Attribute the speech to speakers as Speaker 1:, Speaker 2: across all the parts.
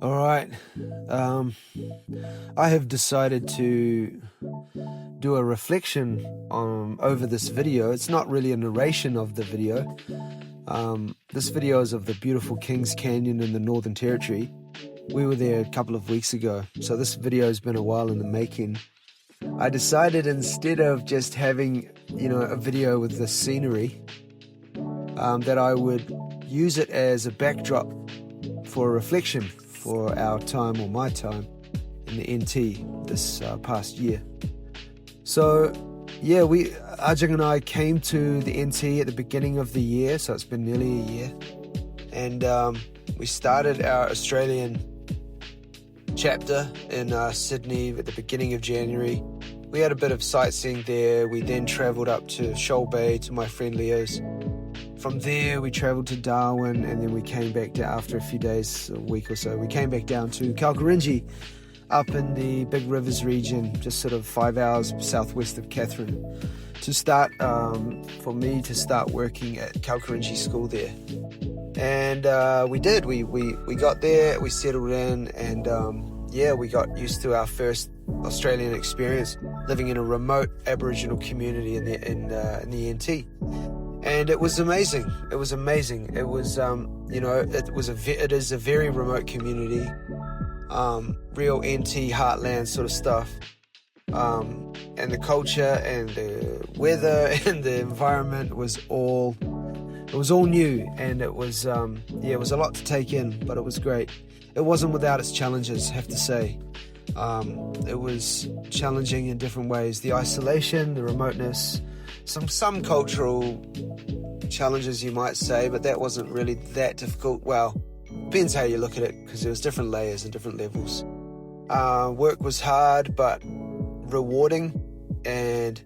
Speaker 1: All right. I have decided to do a reflection over this video. It's not really a narration of the video. This video is of the beautiful Kings Canyon in the Northern Territory. We were there a couple of weeks ago, so this video has been a while in the making. I decided instead of just having, a video with the scenery, that I would use it as a backdrop for a reflection for our time, or my time, in the NT this past year. So, Ajeng and I came to the NT at the beginning of the year, so it's been nearly a year. And we started our Australian chapter in Sydney at the beginning of January. We had a bit of sightseeing there. We then travelled up to Shoal Bay to my friend Leo's. From there, we travelled to Darwin, and then we came back down after a few days, a week or so. We came back down to Kalkarindji, up in the Big Rivers region, just sort of 5 hours southwest of Katherine, to start, for me to start working at Kalkarindji School there. And we did. We got there, we settled in, and we got used to our first Australian experience living in a remote Aboriginal community in the NT. And it was amazing. It was, it is a very remote community, real NT heartland sort of stuff. And the culture and the weather and the environment was all new, and it was a lot to take in, but it was great. It wasn't without its challenges, I have to say. It was challenging in different ways. The isolation, the remoteness, some cultural challenges, you might say, but that wasn't really that difficult. Well, depends how you look at it, because there was different layers and different levels. Work was hard but rewarding, and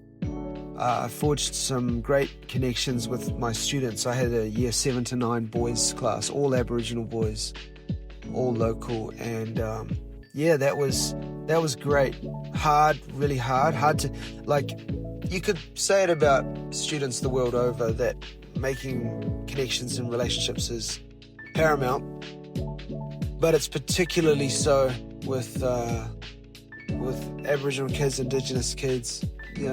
Speaker 1: I forged some great connections with my students. I had a year 7 to 9 boys class, all Aboriginal boys, all local, and that was great. Hard, really hard to, you could say it about students the world over, that making connections and relationships is paramount, but it's particularly so with Aboriginal kids, Indigenous kids,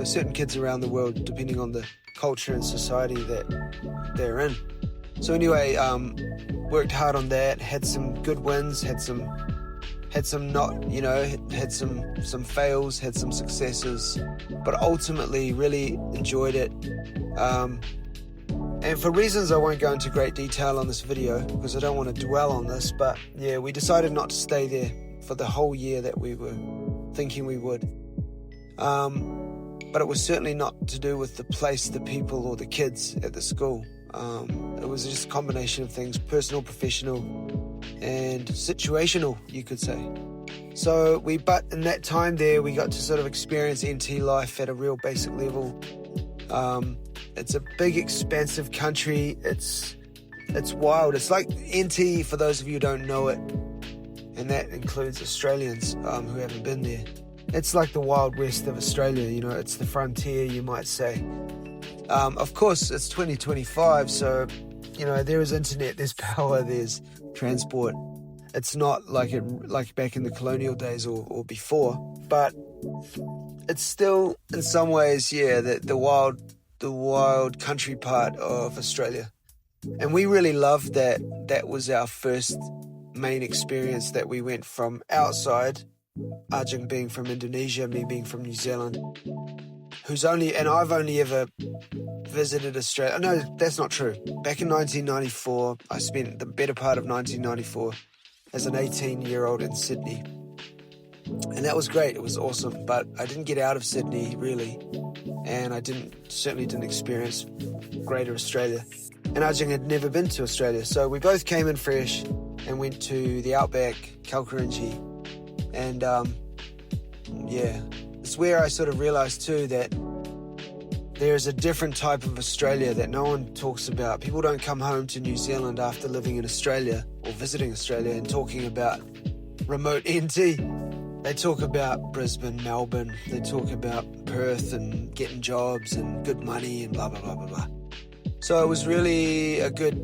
Speaker 1: certain kids around the world, depending on the culture and society that they're in. So anyway, worked hard on that, had some good wins, had some fails, had some successes, but ultimately really enjoyed it. And for reasons I won't go into great detail on this video, because I don't want to dwell on this, but we decided not to stay there for the whole year that we were thinking we would. But it was certainly not to do with the place, the people, or the kids at the school. It was just a combination of things: personal, professional, and situational, you could say. So but in that time there, we got to sort of experience NT life at a real basic level. It's a big, expansive country. It's wild. It's like NT, for those of you who don't know it, and that includes Australians who haven't been there. It's like the Wild West of Australia, it's the frontier, you might say. Of course, it's 2025, so, there is internet, there's power, there's transport. It's not like back in the colonial days or before, but it's still, in some ways, the wild country part of Australia. And we really loved that. That was our first main experience, that we went from outside, Ajeng being from Indonesia, me being from New Zealand, I've only ever visited Australia. No, that's not true. Back in 1994, I spent the better part of 1994 as an 18-year-old in Sydney. And that was great. It was awesome. But I didn't get out of Sydney, really. And I certainly didn't experience Greater Australia. And Ajeng had never been to Australia. So we both came in fresh and went to the outback, Kalkarindji. And it's where I sort of realised too that there's a different type of Australia that no one talks about. People don't come home to New Zealand after living in Australia or visiting Australia and talking about remote NT. They talk about Brisbane, Melbourne, they talk about Perth and getting jobs and good money and blah, blah, blah, blah, blah. So it was really a good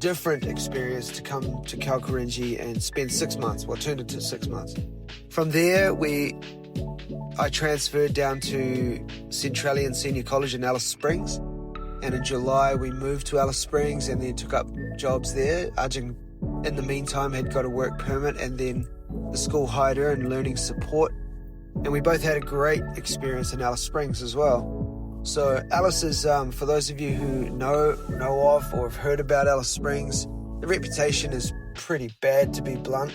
Speaker 1: different experience to come to Kalkarinji and spend 6 months, well, turned into 6 months. From there, I transferred down to Centralian Senior College in Alice Springs, and in July we moved to Alice Springs and then took up jobs there. Ajahn, in the meantime, had got a work permit, and then the school hired her in learning support, and we both had a great experience in Alice Springs as well. So Alice is, for those of you who know of or have heard about Alice Springs, the reputation is pretty bad, to be blunt,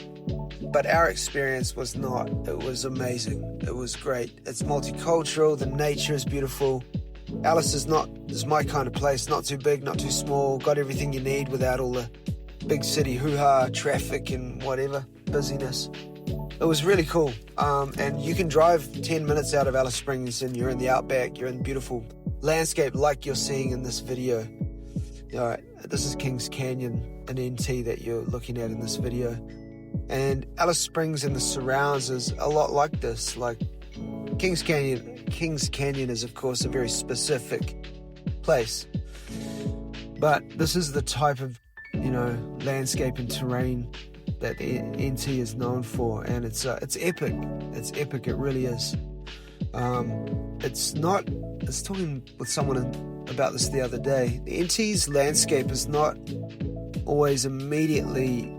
Speaker 1: but our experience was not. It was amazing. It was great. It's multicultural. The nature is beautiful. Alice is my kind of place. Not too big, not too small. Got everything you need without all the big city hoo-ha, traffic and whatever, busyness. It was really cool. And you can drive 10 minutes out of Alice Springs and you're in the outback. You're in beautiful landscape like you're seeing in this video. All right, this is Kings Canyon, an NT that you're looking at in this video. And Alice Springs and the surrounds is a lot like this. Like Kings Canyon is, of course, a very specific place. But this is the type of, landscape and terrain that the NT is known for, and it's epic. It's epic. It really is. I was talking with someone about this the other day. The NT's landscape is not always immediately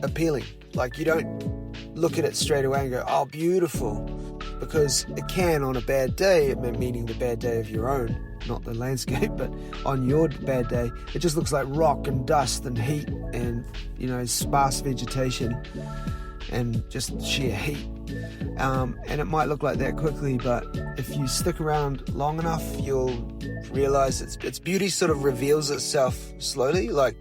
Speaker 1: appealing. Like, you don't look at it straight away and go, oh, beautiful, because it can on a bad day, meaning the bad day of your own, not the landscape, but on your bad day, it just looks like rock and dust and heat and, sparse vegetation and just sheer heat. And it might look like that quickly, but if you stick around long enough, you'll realize its beauty sort of reveals itself slowly, like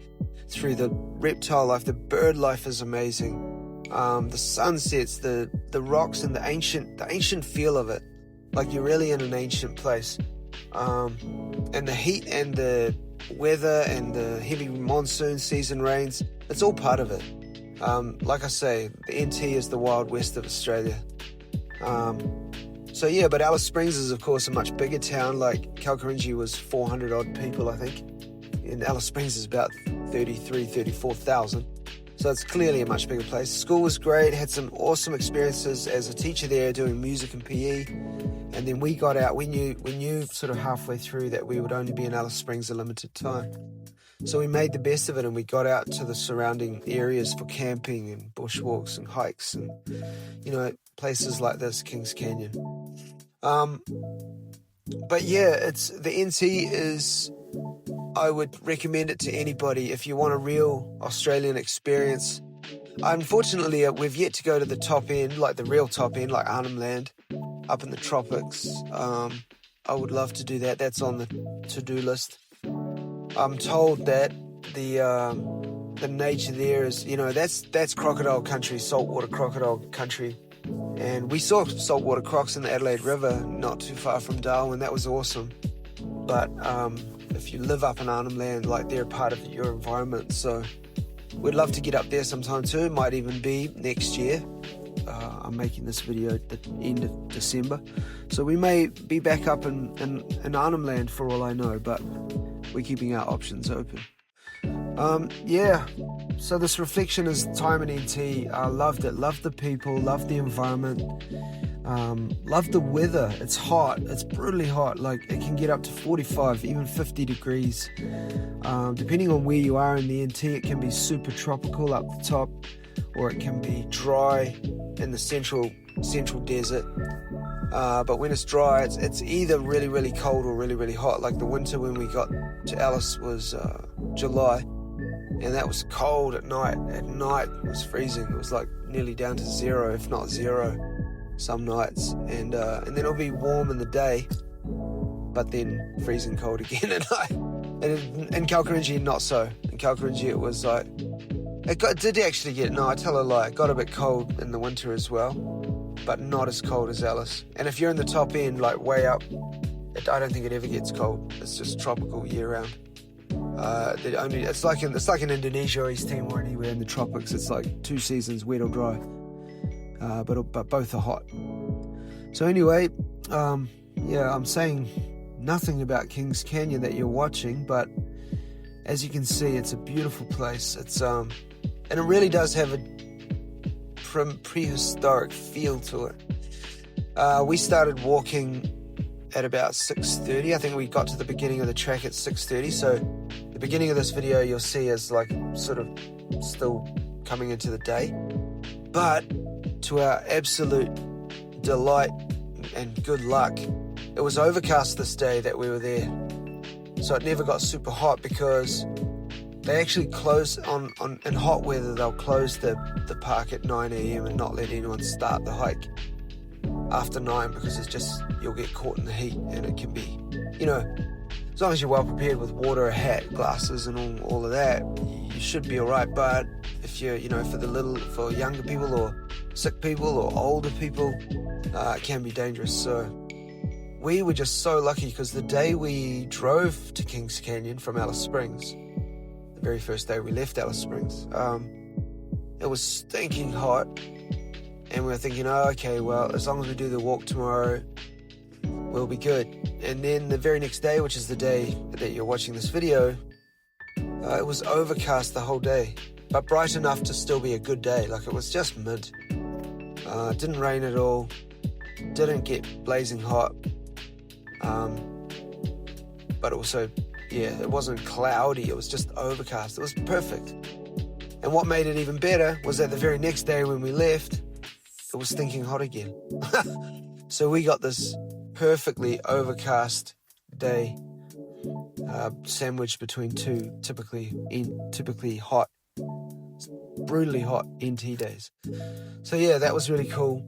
Speaker 1: through the reptile life. The bird life is amazing. The sunsets, the rocks, and the ancient feel of it, like you're really in an ancient place. And the heat and the weather and the heavy monsoon season rains, it's all part of it. Like I say, the NT is the Wild West of Australia. But Alice Springs is, of course, a much bigger town. Like Kalkarinji was 400 odd people, I think, and Alice Springs is about 34,000. So it's clearly a much bigger place. School was great, had some awesome experiences as a teacher there doing music and PE. And then we got out, we knew sort of halfway through that we would only be in Alice Springs a limited time. So we made the best of it, and we got out to the surrounding areas for camping and bushwalks and hikes and, places like this, Kings Canyon. But yeah, the NT is, I would recommend it to anybody if you want a real Australian experience. Unfortunately, we've yet to go to the top end, like the real top end, like Arnhem Land, up in the tropics. I would love to do that. That's on the to-do list. I'm told that the nature there is, that's crocodile country, saltwater crocodile country. And we saw saltwater crocs in the Adelaide River, not too far from Darwin. That was awesome. But if you live up in Arnhem Land, like, they're part of your environment. So we'd love to get up there sometime too. It might even be next year. I'm making this video at the end of December, so we may be back up in Arnhem Land for all I know, but we're keeping our options open. So this reflection is time in NT. I loved it, loved the people, loved the environment, loved the weather. It's hot, it's brutally hot, like it can get up to 45, even 50 degrees. Depending on where you are in the NT, it can be super tropical up the top, or it can be dry in the central desert. But when it's dry, it's either really, really cold or really, really hot. Like the winter when we got to Alice was July, and that was cold at night. At night it was freezing. It was like nearly down to zero, if not zero, some nights. And then it'll be warm in the day, but then freezing cold again at night. And in Kalkarinji, not so. In Kalkarinji, it was like, it got a bit cold in the winter as well, but not as cold as Alice. And if you're in the top end, like way up, I don't think it ever gets cold. It's just tropical year round. It's like in Indonesia or East Timor or anywhere in the tropics. It's like 2 seasons, wet or dry, but both are hot. So anyway, I'm saying nothing about Kings Canyon that you're watching, but As you can see, it's a beautiful place. It's and it really does have a prehistoric feel to it. We started walking at about 6:30. I think we got to the beginning of the track at 6:30. So the beginning of this video you'll see is like sort of still coming into the day. But to our absolute delight and good luck, it was overcast this day that we were there. So it never got super hot, because they actually close in hot weather. They'll close the park at 9 a.m. and not let anyone start the hike after 9, because it's just, you'll get caught in the heat, and it can be, as long as you're well prepared with water, a hat, glasses and all of that, you should be all right. But if you're, for younger people or sick people or older people, it can be dangerous. So we were just so lucky, because the day we drove to Kings Canyon from Alice Springs, the very first day we left Alice Springs, it was stinking hot, and we were thinking, oh, okay, well, as long as we do the walk tomorrow, we'll be good. And then the very next day, which is the day that you're watching this video, it was overcast the whole day, but bright enough to still be a good day. Like, it was just mid. It didn't rain at all, didn't get blazing hot, but also, it wasn't cloudy, it was just overcast. It was perfect. And what made it even better was that the very next day when we left, it was stinking hot again. So we got this perfectly overcast day, sandwiched between two typically hot, brutally hot NT days. So yeah, that was really cool.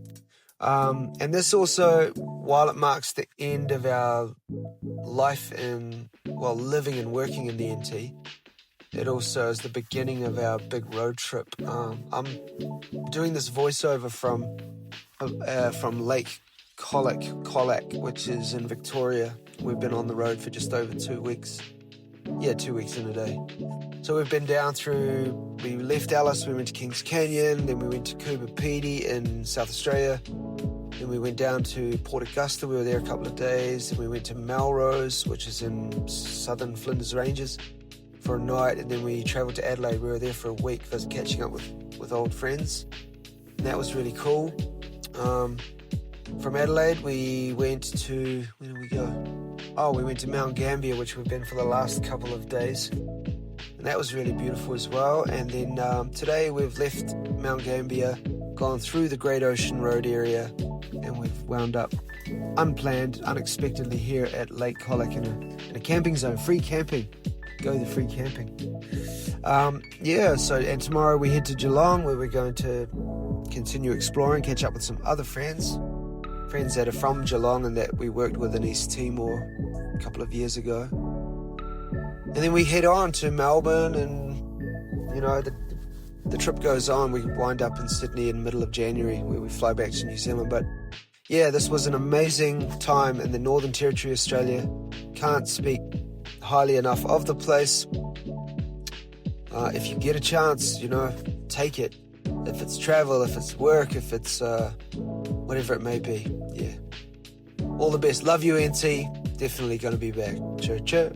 Speaker 1: And this also, while it marks the end of our life living and working in the NT, it also is the beginning of our big road trip. I'm doing this voiceover from Lake Colac, which is in Victoria. We've been on the road for just over 2 weeks. 2 weeks in a day. So we've been down through, we left Alice, we went to Kings Canyon, then we went to Strathdee-Pehi in South Australia, then we went down to Port Augusta, we were there a couple of days, then we went to Melrose, which is in southern Flinders Ranges, for a night, and then we travelled to Adelaide. We were there for a week, catching up with old friends, and that was really cool. From Adelaide, we went to, where did we go? Oh, we went to Mount Gambier, which we've been for the last couple of days, and that was really beautiful as well. And then today we've left Mount Gambier, gone through the Great Ocean Road area, and we've wound up unplanned, unexpectedly here at Lake Colac in a camping zone, free camping. Go the free camping. And tomorrow we head to Geelong, where we're going to continue exploring, catch up with some other friends that are from Geelong and that we worked with in East Timor a couple of years ago. And then we head on to Melbourne, and the trip goes on. We wind up in Sydney in the middle of January, where we fly back to New Zealand. But yeah, this was an amazing time in the Northern Territory, Australia. Can't speak highly enough of the place. If you get a chance, take it. If it's travel, if it's work, if it's whatever it may be. Yeah. All the best. Love you, NT. Definitely going to be back. Cheer, cheer.